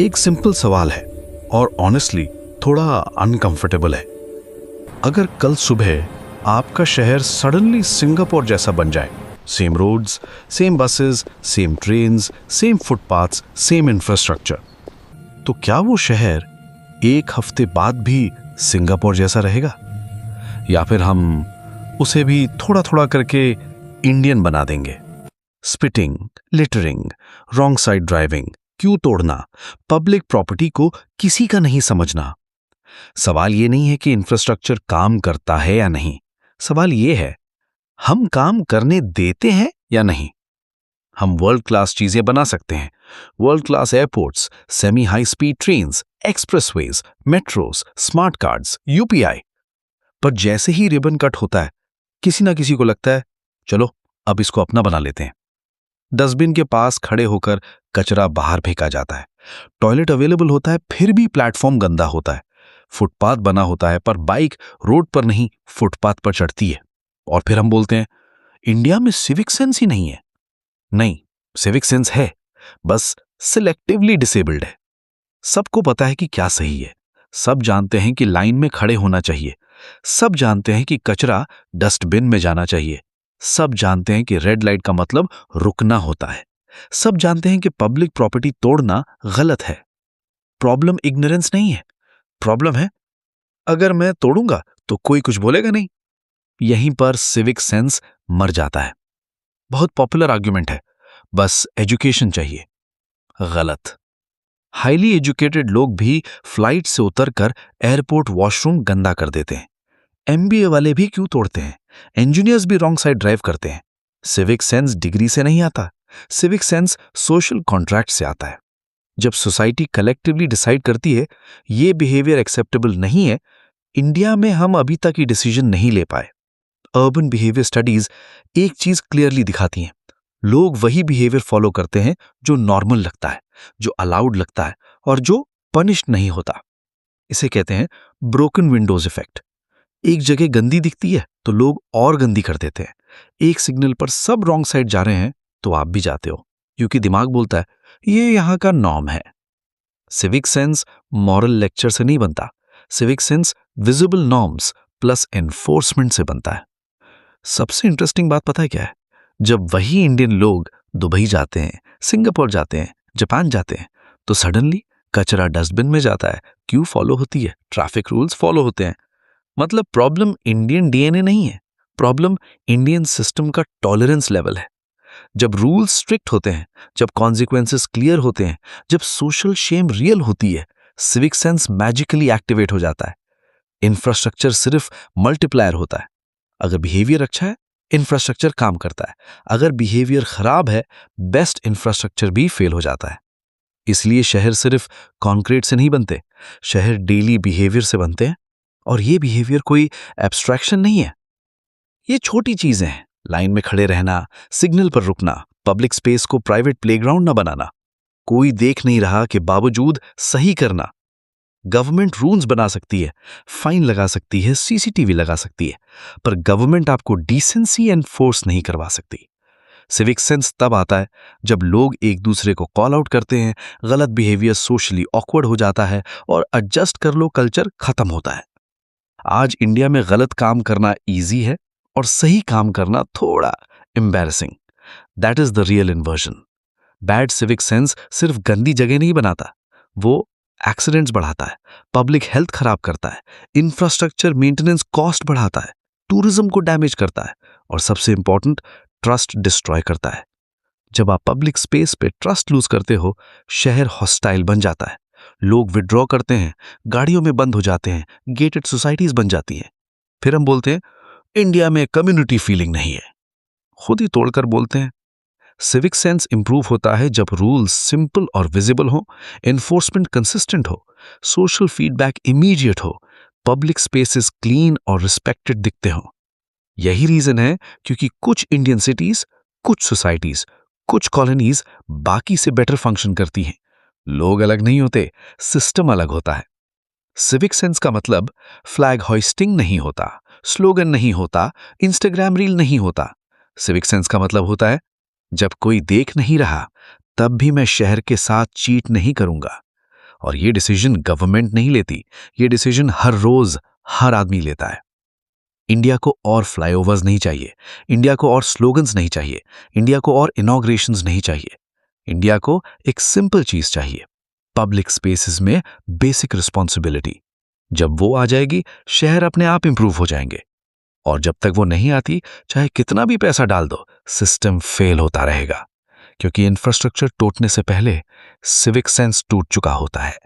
एक सिंपल सवाल है और ऑनेस्टली थोड़ा अनकंफर्टेबल है। अगर कल सुबह आपका शहर सडनली सिंगापुर जैसा बन जाए, same roads, same buses, same trains, same footpaths, same infrastructure, तो क्या वो शहर एक हफ्ते बाद भी सिंगापुर जैसा रहेगा? या फिर हम उसे भी थोड़ा थोड़ा करके इंडियन बना देंगे? Spitting, littering, wrong side driving, क्यों तोड़ना, पब्लिक प्रॉपर्टी को किसी का नहीं समझना। सवाल ये नहीं है कि इंफ्रास्ट्रक्चर काम करता है या नहीं, सवाल ये है हम काम करने देते हैं या नहीं। हम वर्ल्ड क्लास चीजें बना सकते हैं, world class airports, semi high speed trains, expressways, metros, smart cards, UPI, पर जैसे ही रिबन कट होता है किसी ना किसी को लगता है चलो अब इसको अपना बना लेते हैं। डस्टबिन के पास खड़े होकर कचरा बाहर फेंका जाता है, टॉयलेट अवेलेबल होता है फिर भी प्लेटफॉर्म गंदा होता है, फुटपाथ बना होता है पर बाइक रोड पर नहीं फुटपाथ पर चढ़ती है। और फिर हम बोलते हैं इंडिया में सिविक सेंस ही नहीं है। नहीं, सिविक सेंस है, बस सिलेक्टिवली डिसेबल्ड है। सबको पता है कि क्या सही है, सब जानते हैं कि लाइन में खड़े होना चाहिए, सब जानते हैं कि कचरा डस्टबिन में जाना चाहिए, सब जानते हैं कि रेड लाइट का मतलब रुकना होता है, सब जानते हैं कि पब्लिक प्रॉपर्टी तोड़ना गलत है। प्रॉब्लम इग्नोरेंस नहीं है, प्रॉब्लम है अगर मैं तोड़ूंगा तो कोई कुछ बोलेगा नहीं। यहीं पर सिविक सेंस मर जाता है। बहुत पॉपुलर आर्ग्यूमेंट है, बस एजुकेशन चाहिए। गलत। हाईली एजुकेटेड लोग भी फ्लाइट से उतरकर एयरपोर्ट वॉशरूम गंदा कर देते हैं। एमबीए वाले भी क्यों तोड़ते हैं? इंजीनियर्स भी रॉन्ग साइड ड्राइव करते हैं। सिविक सेंस डिग्री से नहीं आता, सिविक सेंस सोशल कॉन्ट्रैक्ट से आता है। जब सोसाइटी कलेक्टिवली डिसाइड करती है ये बिहेवियर एक्सेप्टेबल नहीं है, इंडिया में हम अभी तक ये डिसीजन नहीं ले पाए। अर्बन बिहेवियर स्टडीज एक चीज क्लियरली दिखाती हैं, लोग वही बिहेवियर फॉलो करते हैं जो नॉर्मल लगता है, जो अलाउड लगता है और जो पनिश नहीं होता। इसे कहते हैं ब्रोकन विंडोज इफेक्ट। एक जगह गंदी दिखती है तो लोग और गंदी कर देते हैं। एक सिग्नल पर सब रॉन्ग साइड जा रहे हैं तो आप भी जाते हो, क्योंकि दिमाग बोलता है ये यहां का नॉर्म है। सिविक सेंस मॉरल लेक्चर से नहीं बनता, civic sense visible norms plus enforcement से बनता है। सबसे इंटरेस्टिंग बात पता है क्या है? जब वही इंडियन लोग दुबई जाते हैं, सिंगापुर जाते हैं, जापान जाते हैं, तो सडनली कचरा डस्टबिन में जाता है। क्यों फॉलो होती है? ट्रैफिक रूल्स फॉलो होते हैं। मतलब प्रॉब्लम इंडियन डीएनए नहीं है, प्रॉब्लम इंडियन सिस्टम का टॉलरेंस लेवल है। जब रूल्स स्ट्रिक्ट होते हैं, जब कॉन्सिक्वेंसेस क्लियर होते हैं, जब सोशल शेम रियल होती है, सिविक सेंस मैजिकली एक्टिवेट हो जाता है। इंफ्रास्ट्रक्चर सिर्फ मल्टीप्लायर होता है। अगर बिहेवियर अच्छा है, इंफ्रास्ट्रक्चर काम करता है। अगर बिहेवियर खराब है, बेस्ट इंफ्रास्ट्रक्चर भी फेल हो जाता है। इसलिए शहर सिर्फ कॉन्क्रीट से नहीं बनते, शहर डेली बिहेवियर से बनते हैं। और ये बिहेवियर कोई एब्स्ट्रैक्शन नहीं है, ये छोटी चीजें हैं। लाइन में खड़े रहना, सिग्नल पर रुकना, पब्लिक स्पेस को प्राइवेट प्लेग्राउंड न बनाना, कोई देख नहीं रहा के बावजूद सही करना। गवर्नमेंट रूल्स बना सकती है, फाइन लगा सकती है, सीसीटीवी लगा सकती है, पर गवर्नमेंट आपको डिसेंसी एनफोर्स नहीं करवा सकती। सिविक सेंस तब आता है जब लोग एक दूसरे को कॉल आउट करते हैं, गलत बिहेवियर सोशली ऑकवर्ड हो जाता है और एडजस्ट कर लो कल्चर खत्म होता है। आज इंडिया में गलत काम करना इजी है और सही काम करना थोड़ा embarrassing. That is the real inversion. Bad civic sense सिर्फ गंदी जगह नहीं बनाता, वो एक्सीडेंट्स बढ़ाता है, पब्लिक हेल्थ खराब करता है, इंफ्रास्ट्रक्चर मेंटेनेंस कॉस्ट बढ़ाता है, टूरिज्म को डैमेज करता है और सबसे इंपॉर्टेंट ट्रस्ट डिस्ट्रॉय करता है। जब आप पब्लिक स्पेस पे ट्रस्ट लूज करते हो, शहर हॉस्टाइल बन जाता है, लोग विड्रॉ करते हैं, गाड़ियों में बंद हो जाते हैं, गेटेड सोसाइटीज बन जाती हैं। फिर हम बोलते हैं इंडिया में कम्युनिटी फीलिंग नहीं है, खुद ही तोड़कर बोलते हैं। सिविक सेंस इंप्रूव होता है जब रूल्स सिंपल और विजिबल हो, एनफोर्समेंट कंसिस्टेंट हो, सोशल फीडबैक इमीडिएट हो, पब्लिक स्पेसेस क्लीन और रिस्पेक्टेड दिखते हो। यही रीजन है क्योंकि कुछ इंडियन सिटीज, कुछ सोसाइटीज, कुछ कॉलोनीज बाकी से बेटर फंक्शन करती हैं। लोग अलग नहीं होते, सिस्टम अलग होता है। सिविक सेंस का मतलब फ्लैग होइस्टिंग नहीं होता, स्लोगन नहीं होता, इंस्टाग्राम रील नहीं होता। सिविक सेंस का मतलब होता है जब कोई देख नहीं रहा तब भी मैं शहर के साथ चीट नहीं करूंगा, और ये डिसीजन गवर्नमेंट नहीं लेती, ये डिसीजन हर रोज हर आदमी लेता है। इंडिया को और फ्लाईओवर्स नहीं चाहिए, इंडिया को और स्लोगन्स नहीं चाहिए, इंडिया को और इनॉग्रेशंस नहीं चाहिए। इंडिया को एक सिंपल चीज चाहिए, पब्लिक स्पेसेस में बेसिक रिस्पॉन्सिबिलिटी। जब वो आ जाएगी, शहर अपने आप इंप्रूव हो जाएंगे। और जब तक वो नहीं आती, चाहे कितना भी पैसा डाल दो, सिस्टम फेल होता रहेगा, क्योंकि इंफ्रास्ट्रक्चर टूटने से पहले सिविक सेंस टूट चुका होता है।